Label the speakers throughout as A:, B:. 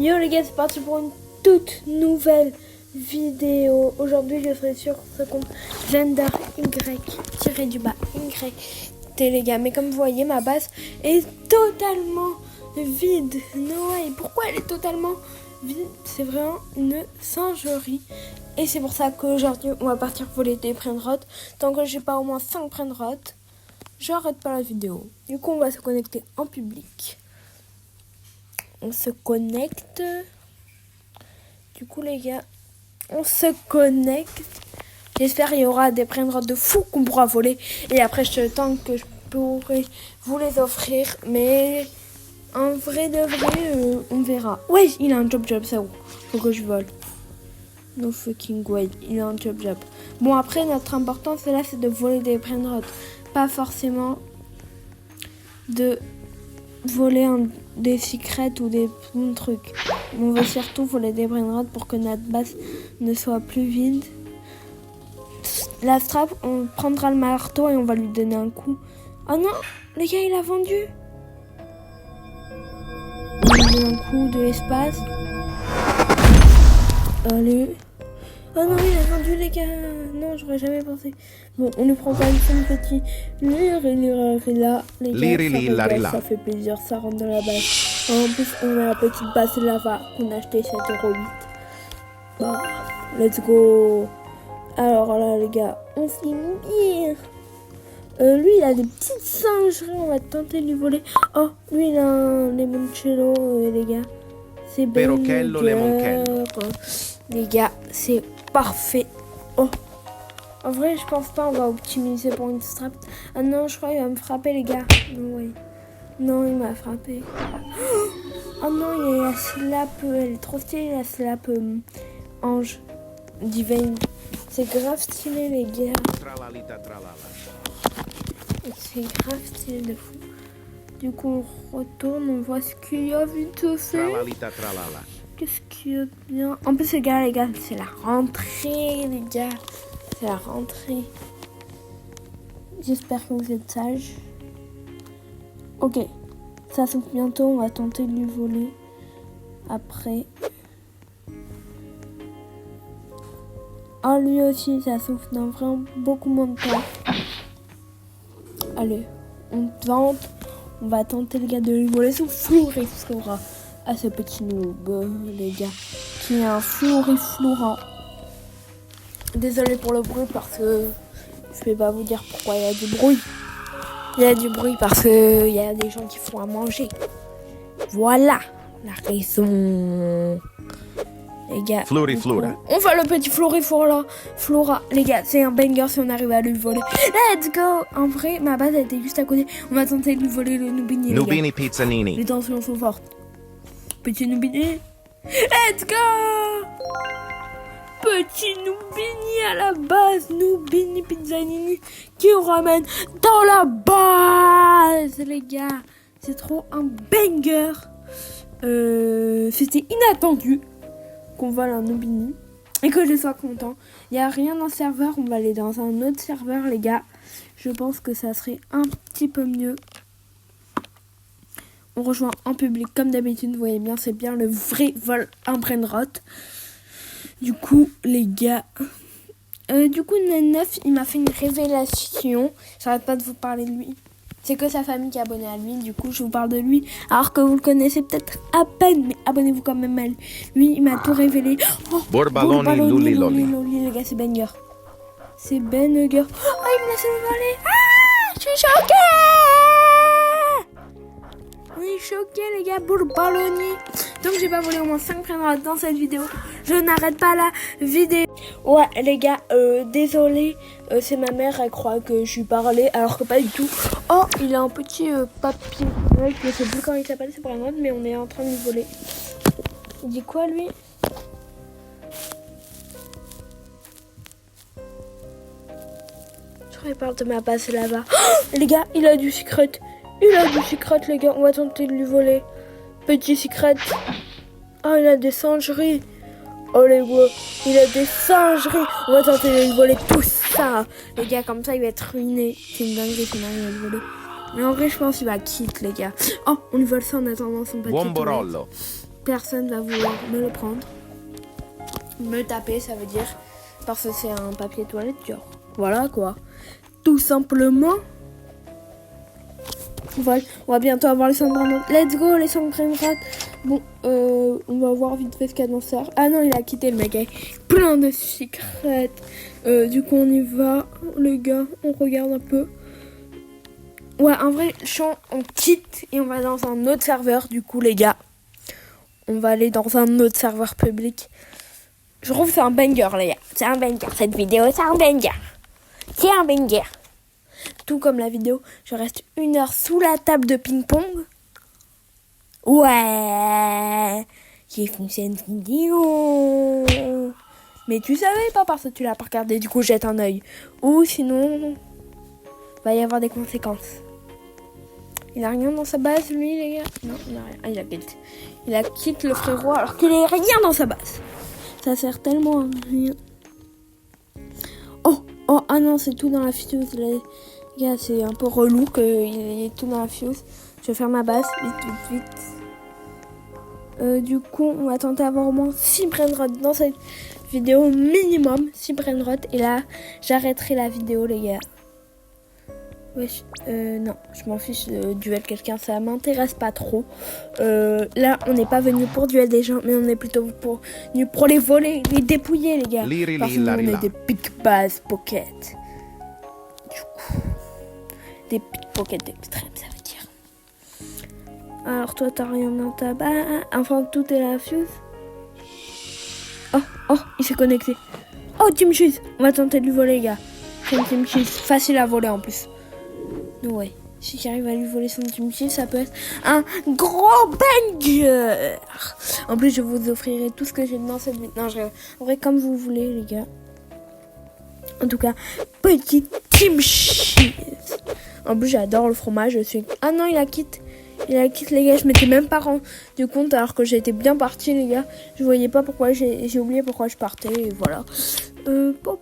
A: Yo les gars, c'est parti pour une toute nouvelle vidéo. Aujourd'hui, je serai sur ce compte Gender Y-Y les gars. Mais comme vous voyez, ma base est totalement vide. No way. Pourquoi elle est totalement vide? C'est vraiment une singerie. Et c'est pour ça qu'aujourd'hui, on va partir voler des brainrots. Tant que j'ai pas au moins 5 brainrots, j'arrête pas la vidéo. Du coup, on va se connecter en public. On se connecte. Du coup, les gars, on se connecte. J'espère qu'il y aura des brainrots de fou qu'on pourra voler. Et après, je tente que je pourrai vous les offrir. Mais en vrai de vrai, on verra. Ouais, il a un job, ça. Faut que je vole. No fucking way. Il a un job. Bon, après, notre importance là, c'est de voler des brainrots. Pas forcément de voler des secrets ou des trucs. On va surtout voler des brainrots pour que notre base ne soit plus vide. La strap, on prendra le marteau et on va lui donner un coup. Oh non, les gars, il a vendu. On lui donne un coup de l'espace. Allez. Oh non, il a vendu, les gars. Non, j'aurais jamais pensé. Bon, on lui prend quand même son petit lirila. Les gars, ça fait plaisir, ça rentre dans la base. En plus, on a la petite base lava qu'on a acheté 7,8 €. Bah, let's go. Alors là, les gars, on finit bien. Lui, il a des petites singeries. On va tenter de lui voler. Oh, lui, il a un limoncello, les gars. C'est Perochello limoncello. Les gars, c'est parfait. Oh. En vrai, je pense pas on va optimiser pour une strap. Ah non, je crois qu'il va me frapper, les gars. Non, ouais. Non, il m'a frappé. Oh non, il y a la slap. Elle est trop stylée, la slap ange divine. C'est grave stylé, les gars. C'est grave stylé de fou. Du coup, on retourne, on voit ce qu'il y a vite fait. Qu'est-ce qu'il y a bien? En plus, les gars, c'est la rentrée, les gars. C'est la rentrée. J'espère que vous êtes sages. Ok. Ça s'ouvre bientôt. On va tenter de lui voler. Après. Oh, lui aussi, ça s'ouvre dans vraiment beaucoup moins de temps. Allez. On tente. On va tenter, les gars, de lui voler son Floriflora. À ce petit noob, les gars. Qui est un Floriflora. Désolé pour le bruit parce que je vais pas vous dire pourquoi il y a du bruit. Il y a du bruit parce que il y a des gens qui font à manger. Voilà la raison. Les gars.
B: Floriflora.
A: On va le petit Floriflora. Flora, les gars, c'est un banger si on arrive à lui voler. Let's go. En vrai, ma base elle était juste à côté. On va tenter de lui voler le Nubini.
B: Nubini Pizzanini.
A: Les tensions sont fortes. Petit Nubini. Let's go. Petit Nubini à la base, Nubini Pizzanini qui nous ramène dans la base, les gars. C'est trop un banger. C'était inattendu qu'on vole un Nubini et que je sois content. Il n'y a rien dans le serveur, on va aller dans un autre serveur, les gars. Je pense que ça serait un petit peu mieux. On rejoint en public comme d'habitude, vous voyez bien, c'est bien le vrai vol en brainrot. Du coup, les gars, Neuf, il m'a fait une révélation. J'arrête pas de vous parler de lui. C'est que sa famille qui est abonnée à lui. Du coup, je vous parle de lui. Alors que vous le connaissez peut-être à peine. Mais abonnez-vous quand même à lui. Lui, il m'a tout révélé. Oh,
B: Borbaloni,
A: Loli. Les gars, c'est banger. C'est banger. Oh, il me laisse le voler. Ah, je suis choquée. On est choqués, les gars. Borbaloni. Donc, j'ai pas volé au moins 5 brainrots dans cette vidéo. Je n'arrête pas la vidéo. Ouais, les gars, désolé. C'est ma mère, elle croit que je suis parlé, alors que pas du tout. Oh, il a un petit papier. Ouais, je ne sais plus comment il s'appelle, c'est brainrot, mais on est en train de lui voler. Il dit quoi, lui? Je crois qu'il parle de ma base là-bas. Oh, les gars, il a du secret. Il a du secret, les gars. On va tenter de lui voler. Petit secret. Oh, il a des singeries. Oh les gars, il a des singeries. On va tenter de lui voler tout ça. Les gars, comme ça, il va être ruiné. C'est une dinguerie si on arrive à le voler. Mais en vrai, je pense qu'il va quitter, les gars. Oh, on lui vole ça en attendant son papier. personne va vouloir me le prendre. Me taper, ça veut dire. Parce que c'est un papier toilette, genre. Voilà quoi. Tout simplement. Voilà. On va bientôt avoir les 5 brain rot. Let's go, les 5 brain rot. Bon, on va voir vite fait ce qu'il y a dans ça. Ah non, il a quitté le mec avec plein de secrets. Du coup, on y va, les gars. On regarde un peu. Ouais, en vrai, on quitte et on va dans un autre serveur. Du coup, les gars, on va aller dans un autre serveur public. Je trouve que c'est un banger, les gars. C'est un banger. Cette vidéo, c'est un banger. C'est un banger. Tout comme la vidéo, je reste 1 heure sous la table de ping-pong. Ouais, j'ai fait cette vidéo. Mais tu savais pas parce que tu l'as pas regardé. Du coup, jette un œil. Ou sinon, va y avoir des conséquences. Il a rien dans sa base, lui, les gars. Non, il a rien. Ah, il a quitté le frérot alors qu'il a rien dans sa base. Ça sert tellement à rien. Oh, ah non, c'est tout dans la fuse. Les gars, c'est un peu relou qu'il est tout dans la fuse. Je vais faire ma base. Vite. Du coup, on va tenter d'avoir au moins 6 brainrots dans cette vidéo. Minimum 6 brainrots. Et là, j'arrêterai la vidéo, les gars. Wesh, non, je m'en fiche de duel quelqu'un, ça m'intéresse pas trop. Là, on n'est pas venu pour duel des gens, mais on est plutôt venu pour les voler, les dépouiller, les gars. Parce que nous, on est des pickbass pocket. Du coup, des pickpockets d'extrême, ça veut dire. Alors, toi, t'as rien dans ta base. Enfin, tout est la fuse. Oh, il s'est connecté. Oh, Team Cheese, on va tenter de lui voler, les gars. C'est une Team Cheese, facile à voler en plus. Ouais, si j'arrive à lui voler son Team Cheese, ça peut être un gros banger. En plus, je vous offrirai tout ce que j'ai dans cette vidéo. Non, en vrai, comme vous voulez, les gars. En tout cas, petit Team Cheese. En plus, j'adore le fromage. Ah non, il a quitté, les gars. Je m'étais même pas rendu compte alors que j'étais bien partie, les gars. Je voyais pas pourquoi j'ai oublié pourquoi je partais. Et voilà. Oh.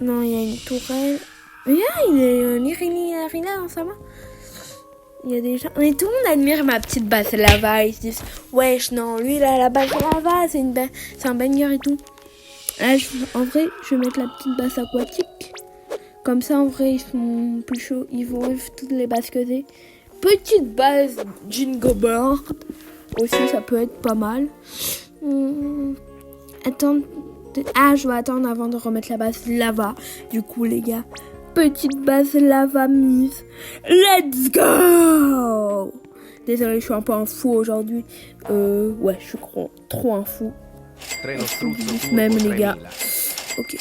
A: Non, il y a une tourelle. Mais là, il est Lirina dans sa main. Il y a des gens. Mais tout le monde admire ma petite base lava. Ils se disent, wesh, non, lui, il a la base lava. C'est un banger et tout. Là, en vrai, je vais mettre la petite base aquatique. Comme ça, en vrai, ils sont plus chauds. Ils vont toutes les bases que j'ai. Petite base Jingo Bird. Aussi, ça peut être pas mal. Attends. Ah, je vais attendre avant de remettre la base lava. Du coup, les gars, petite base lava mise. Let's go! Désolé, je suis un peu un fou aujourd'hui. Ouais, je suis trop un fou. Même, les gars. Ok.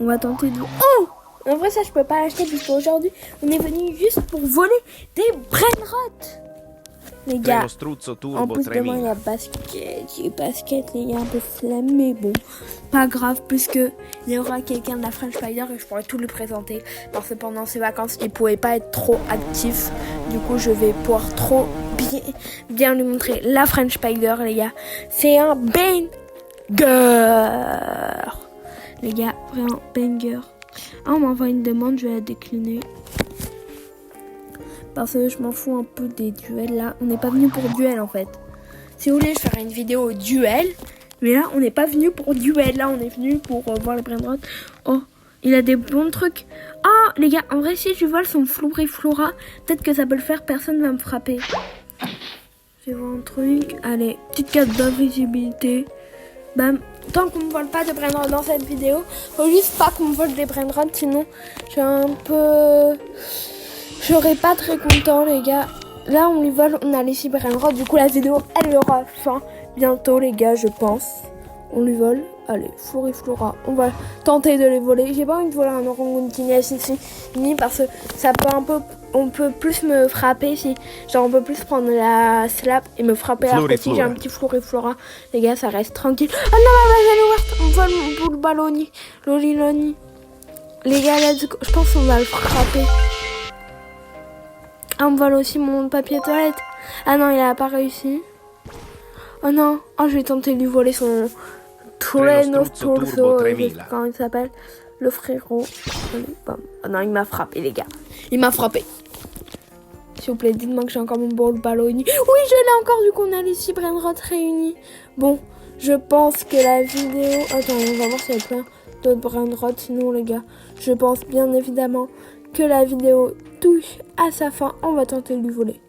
A: On va tenter de... Oh! En vrai, ça, je peux pas l'acheter puisque aujourd'hui, on est venu juste pour voler des brainrots. Les gars, en plus demain il y a basket, les gars, un peu flammé, bon, pas grave, puisque il y aura quelqu'un de la French Spider et je pourrai tout lui présenter, parce que pendant ces vacances, il pouvait pas être trop actif, du coup je vais pouvoir bien lui montrer la French Spider, les gars, c'est un banger, les gars, vraiment banger. Ah, on m'envoie une demande, je vais la décliner. Parce que je m'en fous un peu des duels là. On n'est pas venu pour duel en fait. Si vous voulez, je ferai une vidéo duel. Mais là, on n'est pas venu pour duel. Là, on est venu pour voir les brainrots. Oh, il a des bons trucs. Oh, les gars, en vrai, si je vole son Flora, peut-être que ça peut le faire. Personne va me frapper. Je vais voir un truc. Allez, petite carte d'invisibilité. Bam. Tant qu'on me vole pas de brainrots dans cette vidéo, faut juste pas qu'on me vole des brainrots. Sinon, je suis un peu... Je serais pas très content, les gars. Là, on lui vole, on a les 6 brainrots. Du coup, la vidéo, elle aura fin bientôt, les gars, je pense. On lui vole. Allez, Flora. On va tenter de les voler. J'ai pas envie de voler un orang-outan ici, ni parce que ça peut un peu... On peut plus me frapper si... Genre, on peut plus prendre la slap et me frapper. Alors que si j'ai un petit Flora, les gars, ça reste tranquille. Ah non, ma base, elle est ouverte. On vole mon boule balloni. Loliloni. Les gars, let's go. Je pense qu'on va le frapper. Ah, on me vole aussi mon papier toilette. Ah non, il a pas réussi. Oh non. Oh, je vais tenter de lui voler son Torso. Comment il s'appelle? Le frérot. Allez, bam. Oh non, il m'a frappé, les gars. Il m'a frappé. S'il vous plaît, dites-moi que j'ai encore mon ball balloni. Oui, je l'ai encore vu qu'on a les 6 brainrots réunis. Bon, je pense que la vidéo... Attends, on va voir s'il y a plein d'autres brainrots. Sinon, les gars, je pense bien évidemment que la vidéo touche à sa fin. On va tenter de lui voler.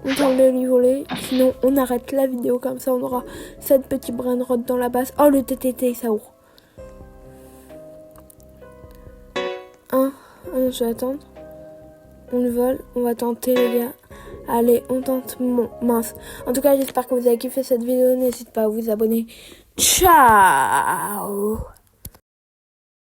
A: On tente de lui voler. Sinon, on arrête la vidéo. Comme ça, on aura 7 petits brainrots dans la base. Oh, le TTT, ça ouvre. Je vais attendre. On le vole. On va tenter, les gars. Allez, on tente. Mince. En tout cas, j'espère que vous avez kiffé cette vidéo. N'hésitez pas à vous abonner. Ciao!